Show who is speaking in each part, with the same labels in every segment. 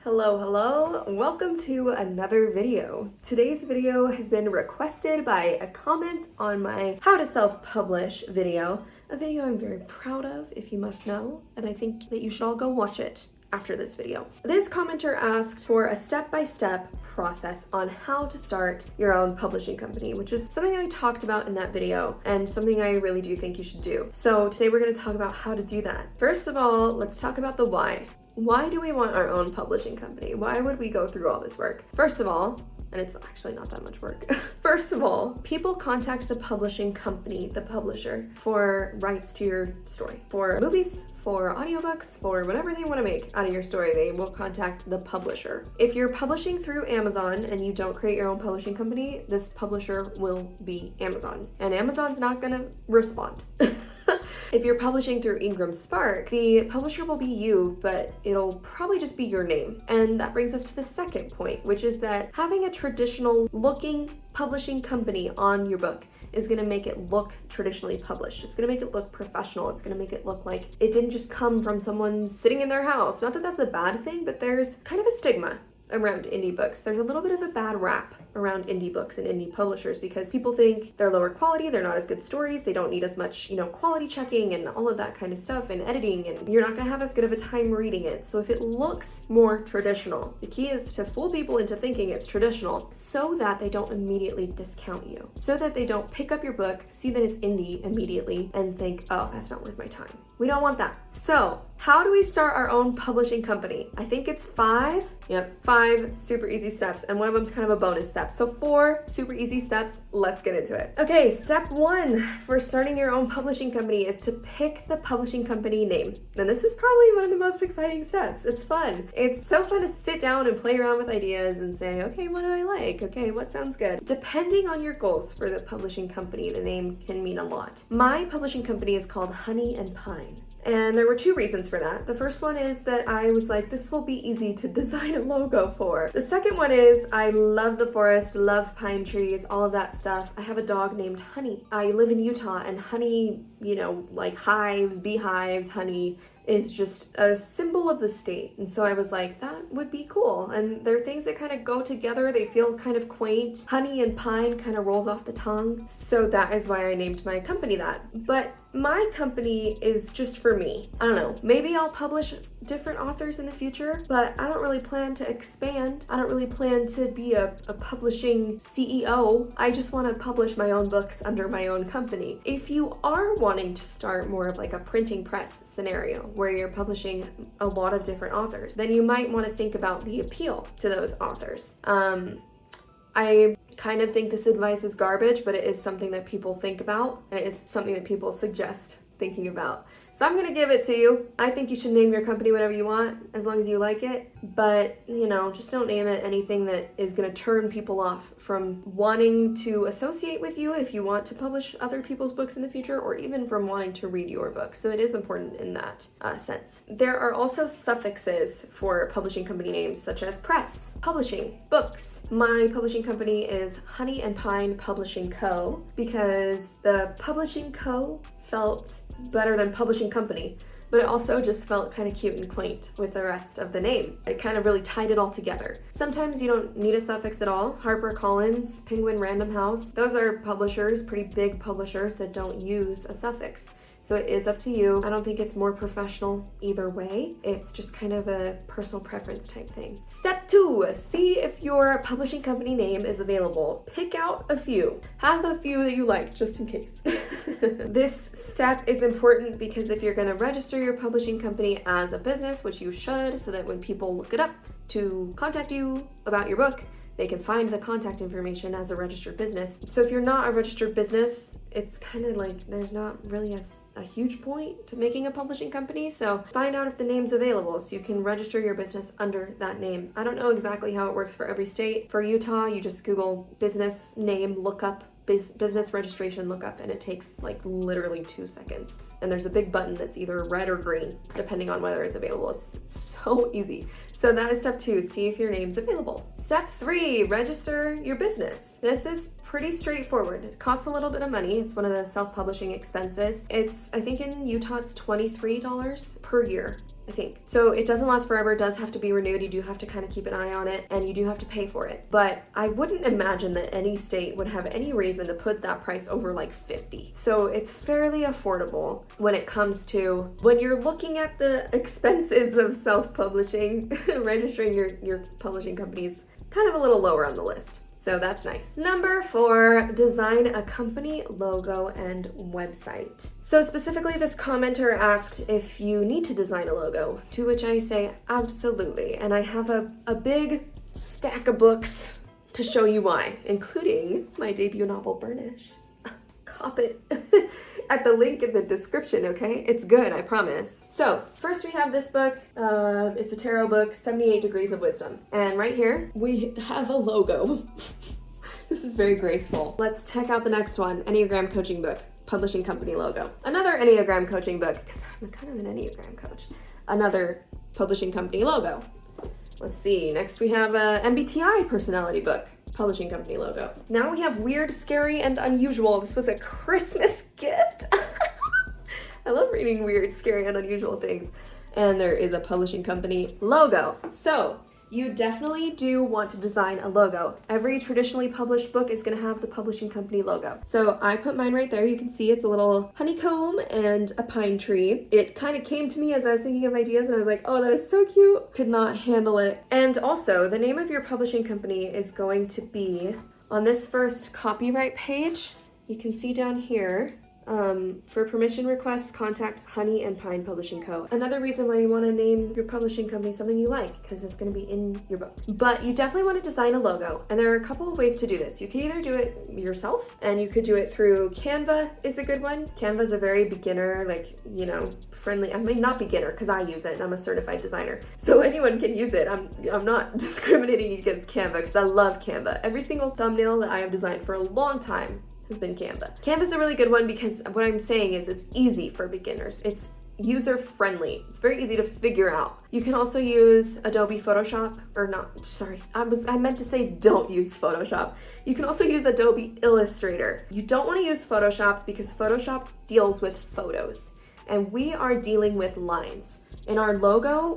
Speaker 1: Hello, welcome to another video. Today's video has been requested by a comment on my how to self-publish video, a video I'm very proud of, if you must know, and I think that you should all go watch it after this video. This commenter asked for a step-by-step process on how to start your own publishing company, which is something I talked about in that video and something I really do think you should do. So today we're going to talk about how to do that. First of all, let's talk about the why. Why do we want our own publishing company? Why would we go through all this work? First of all, and it's actually not that much work. First of all, people contact the publishing company, the publisher, for rights to your story. For movies, for audiobooks, for whatever they want to make out of your story, they will contact the publisher. If you're publishing through Amazon and you don't create your own publishing company, this publisher will be Amazon. And Amazon's not gonna respond. If you're publishing through Ingram Spark, the publisher will be you, but it'll probably just be your name. And that brings us to the second point, which is that having a traditional looking publishing company on your book is gonna make it look traditionally published. It's gonna make it look professional. It's gonna make it look like it didn't just come from someone sitting in their house. Not that that's a bad thing, but there's kind of a stigma around indie books. There's a little bit of a bad rap around indie books and indie publishers because people think they're lower quality, they're not as good stories, they don't need as much, quality checking and all of that kind of stuff and editing, and you're not gonna have as good of a time reading it. So if it looks more traditional, the key is to fool people into thinking it's traditional so that they don't immediately discount you, so that they don't pick up your book, see that it's indie immediately and think, oh, that's not worth my time. We don't want that. So how do we start our own publishing company? I think it's five super easy steps, and one of them is kind of a bonus step. So 4 super easy steps, let's get into it. Okay, step 1 for starting your own publishing company is to pick the publishing company name. And this is probably one of the most exciting steps. It's fun. It's so fun to sit down and play around with ideas and say, okay, what do I like? Okay, what sounds good? Depending on your goals for the publishing company, the name can mean a lot. My publishing company is called Honey and Pine. And there were 2 reasons for that. The first one is that I was like, this will be easy to design a logo for. The second one is I love the forest, love pine trees, all of that stuff. I have a dog named Honey. I live in Utah, and honey, like hives, beehives, honey is just a symbol of the state. And so I was like, that would be cool. And they're things that kind of go together. They feel kind of quaint. Honey and pine kind of rolls off the tongue. So that is why I named my company that. But my company is just for me. I don't know, maybe I'll publish different authors in the future, but I don't really plan to expand. I don't really plan to be a publishing CEO. I just want to publish my own books under my own company. If you are wanting to start more of like a printing press scenario, where you're publishing a lot of different authors, then you might want to think about the appeal to those authors. I kind of think this advice is garbage, but it is something that people think about, and it is something that people suggest thinking about. So I'm gonna give it to you. I think you should name your company whatever you want, as long as you like it. But, just don't name it anything that is gonna turn people off from wanting to associate with you if you want to publish other people's books in the future, or even from wanting to read your book. So it is important in that sense. There are also suffixes for publishing company names, such as press, publishing, books. My publishing company is Honey and Pine Publishing Co. because the publishing co felt better than publishing company, but it also just felt kind of cute and quaint with the rest of the name. It kind of really tied it all together. Sometimes you don't need a suffix at all. HarperCollins, Penguin Random House, those are publishers, pretty big publishers that don't use a suffix. So it is up to you. I don't think it's more professional either way. It's just kind of a personal preference type thing. Step 2, see if your publishing company name is available. Pick out a few. Have a few that you like, just in case. This step is important because if you're gonna register your publishing company as a business, which you should, so that when people look it up to contact you about your book, they can find the contact information as a registered business. So if you're not a registered business, it's kind of like there's not really a huge point to making a publishing company. So find out if the name's available so you can register your business under that name. I don't know exactly how it works for every state. For Utah, you just Google business name lookup, business registration lookup, and it takes like literally 2 seconds. And there's a big button that's either red or green, depending on whether it's available. It's so easy. So that is step 2, see if your name's available. Step 3, register your business. This is pretty straightforward. It costs a little bit of money. It's one of the self-publishing expenses. I think in Utah, it's $23 per year I think. So it doesn't last forever, it does have to be renewed. You do have to kind of keep an eye on it, and you do have to pay for it. But I wouldn't imagine that any state would have any reason to put that price over like 50. So it's fairly affordable when it comes to when you're looking at the expenses of self-publishing, registering your publishing company's kind of a little lower on the list. So that's nice. Number 4, design a company logo and website. So specifically, this commenter asked if you need to design a logo, to which I say absolutely. And I have a big stack of books to show you why, including my debut novel, Burnish. Cop it at the link in the description, okay? It's good, I promise. So first we have this book. It's a tarot book, 78 Degrees of Wisdom. And right here, we have a logo. This is very graceful. Let's check out the next one, Enneagram coaching book, publishing company logo. Another Enneagram coaching book, because I'm kind of an Enneagram coach. Another publishing company logo. Let's see, next we have a MBTI personality book, publishing company logo. Now we have weird, scary, and unusual. This was a Christmas gift. I love reading weird, scary, and unusual things. And there is a publishing company logo. So you definitely do want to design a logo. Every traditionally published book is gonna have the publishing company logo. So I put mine right there. You can see it's a little honeycomb and a pine tree. It kind of came to me as I was thinking of ideas and I was like, oh, that is so cute. Could not handle it. And also the name of your publishing company is going to be on this first copyright page. You can see down here, for permission requests, contact Honey and Pine Publishing Co. Another reason why you want to name your publishing company something you like, because it's going to be in your book. But you definitely want to design a logo, and there are a couple of ways to do this. You can either do it yourself, and you could do it through Canva is a good one. Canva is a very beginner, like, you know, friendly. I mean, not beginner, because I use it, and I'm a certified designer. So anyone can use it. I'm not discriminating against Canva, because I love Canva. Every single thumbnail that I have designed for a long time has been Canva. Canva's a really good one because what I'm saying is it's easy for beginners. It's user-friendly. It's very easy to figure out. You can also use Adobe Photoshop, or not, sorry, I meant to say don't use Photoshop. You can also use Adobe Illustrator. You don't want to use Photoshop because Photoshop deals with photos and we are dealing with lines. In our logo,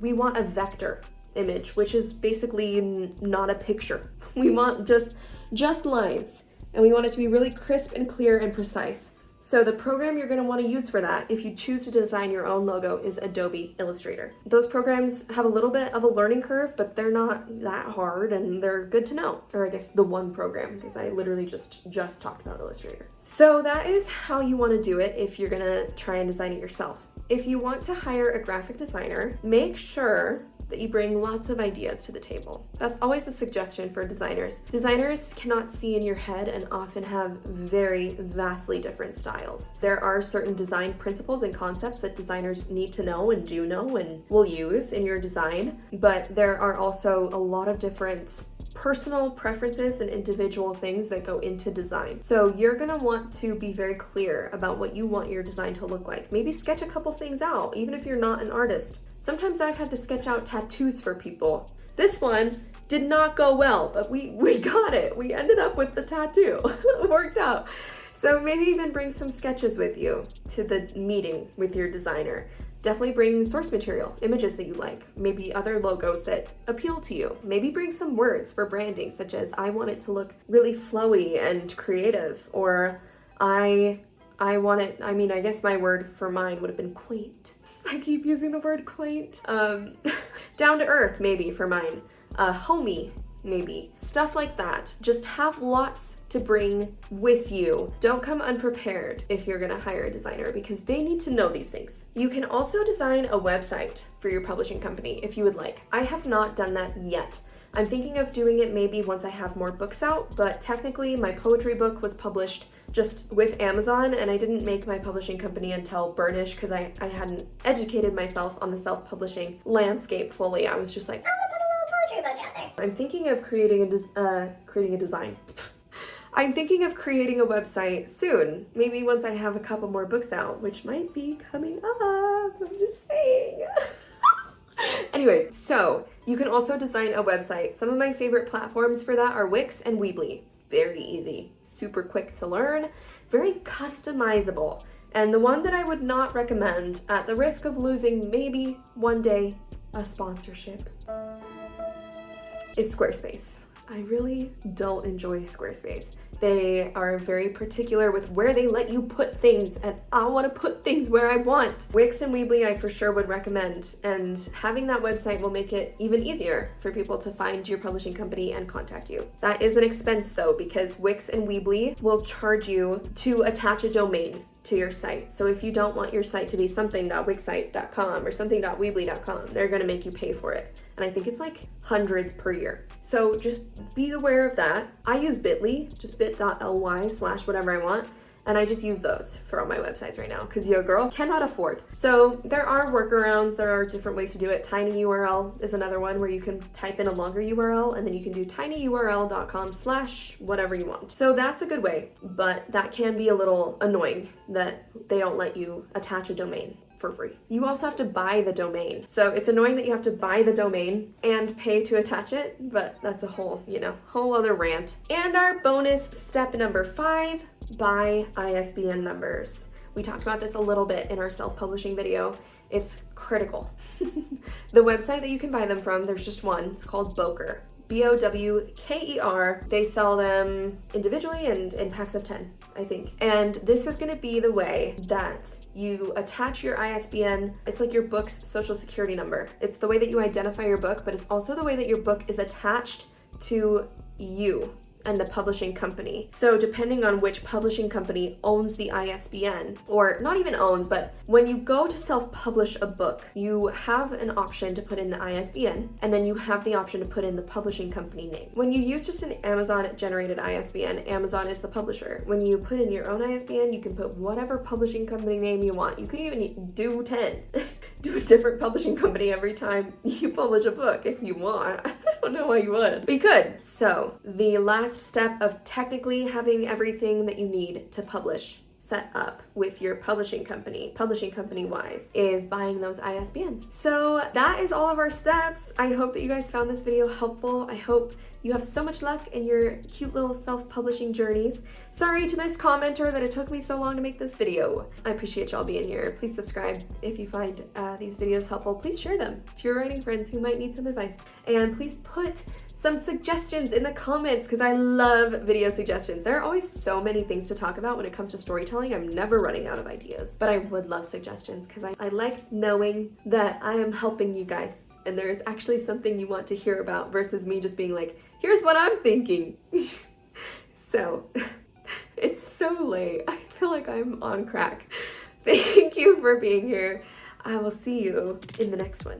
Speaker 1: we want a vector image, which is basically not a picture. We want just lines. And we want it to be really crisp and clear and precise. So the program you're going to want to use for that, if you choose to design your own logo, is Adobe Illustrator. Those programs have a little bit of a learning curve, but they're not that hard and they're good to know. Or I guess the one program, because I literally just talked about Illustrator. So that is how you want to do it if you're going to try and design it yourself. If you want to hire a graphic designer, make sure that you bring lots of ideas to the table. That's always a suggestion for designers. Designers cannot see in your head and often have very vastly different styles. There are certain design principles and concepts that designers need to know and do know and will use in your design, but there are also a lot of different personal preferences and individual things that go into design. So you're gonna want to be very clear about what you want your design to look like. Maybe sketch a couple things out, even if you're not an artist. Sometimes I've had to sketch out tattoos for people. This one did not go well, but we got it. We ended up with the tattoo. It worked out. So maybe even bring some sketches with you to the meeting with your designer. Definitely bring source material, images that you like, maybe other logos that appeal to you. Maybe bring some words for branding, such as I want it to look really flowy and creative, or I want it, I mean, I guess my word for mine would have been quaint. I keep using the word quaint. Down to earth, maybe for mine. Homey, maybe. Stuff like that. Just have lots to bring with you. Don't come unprepared if you're gonna hire a designer because they need to know these things. You can also design a website for your publishing company if you would like. I have not done that yet. I'm thinking of doing it maybe once I have more books out, but technically my poetry book was published just with Amazon and I didn't make my publishing company until Burnish because I hadn't educated myself on the self-publishing landscape fully. I was just like, I want to put a little poetry book out there. I'm thinking of creating a design. I'm thinking of creating a website soon, maybe once I have a couple more books out, which might be coming up, I'm just saying. Anyways, so you can also design a website. Some of my favorite platforms for that are Wix and Weebly. Very easy, super quick to learn, very customizable. And the one that I would not recommend, at the risk of losing maybe one day a sponsorship, is Squarespace. I really don't enjoy Squarespace. They are very particular with where they let you put things, and I want to put things where I want. Wix and Weebly I for sure would recommend, and having that website will make it even easier for people to find your publishing company and contact you. That is an expense though, because Wix and Weebly will charge you to attach a domain to your site. So if you don't want your site to be something.wixsite.com or something.weebly.com, they're gonna make you pay for it. And I think it's like hundreds per year. So just be aware of that. I use Bitly, just bit.ly/whatever I want. And I just use those for all my websites right now because your girl cannot afford. So there are workarounds, there are different ways to do it. TinyURL is another one where you can type in a longer URL and then you can do tinyurl.com/whatever you want. So that's a good way, but that can be a little annoying that they don't let you attach a domain for free. You also have to buy the domain. So it's annoying that you have to buy the domain and pay to attach it, but that's a whole, whole other rant. And our bonus step number 5, buy ISBN numbers. We talked about this a little bit in our self-publishing video. It's critical. The website that you can buy them from, there's just one. It's called Bowker. Bowker. They sell them individually and in packs of 10, I think. And this is gonna be the way that you attach your ISBN. It's like your book's social security number. It's the way that you identify your book, but it's also the way that your book is attached to you and the publishing company. So depending on which publishing company owns the ISBN, or not even owns, but when you go to self-publish a book, you have an option to put in the ISBN, and then you have the option to put in the publishing company name. When you use just an Amazon-generated ISBN, Amazon is the publisher. When you put in your own ISBN, you can put whatever publishing company name you want. You could even do 10. Do a different publishing company every time you publish a book if you want. I don't know why you would, but you could. So the last step of technically having everything that you need to publish set up with your publishing company wise, is buying those ISBNs. So that is all of our steps. I hope that you guys found this video helpful. I hope you have so much luck in your cute little self-publishing journeys. Sorry to this commenter that it took me so long to make this video. I appreciate y'all being here. Please subscribe if you find these videos helpful. Please share them to your writing friends who might need some advice. And please put some suggestions in the comments because I love video suggestions. There are always so many things to talk about when it comes to storytelling. I'm never running out of ideas, but I would love suggestions because I like knowing that I am helping you guys and there is actually something you want to hear about versus me just being like, here's what I'm thinking. So it's so late. I feel like I'm on crack. Thank you for being here. I will see you in the next one.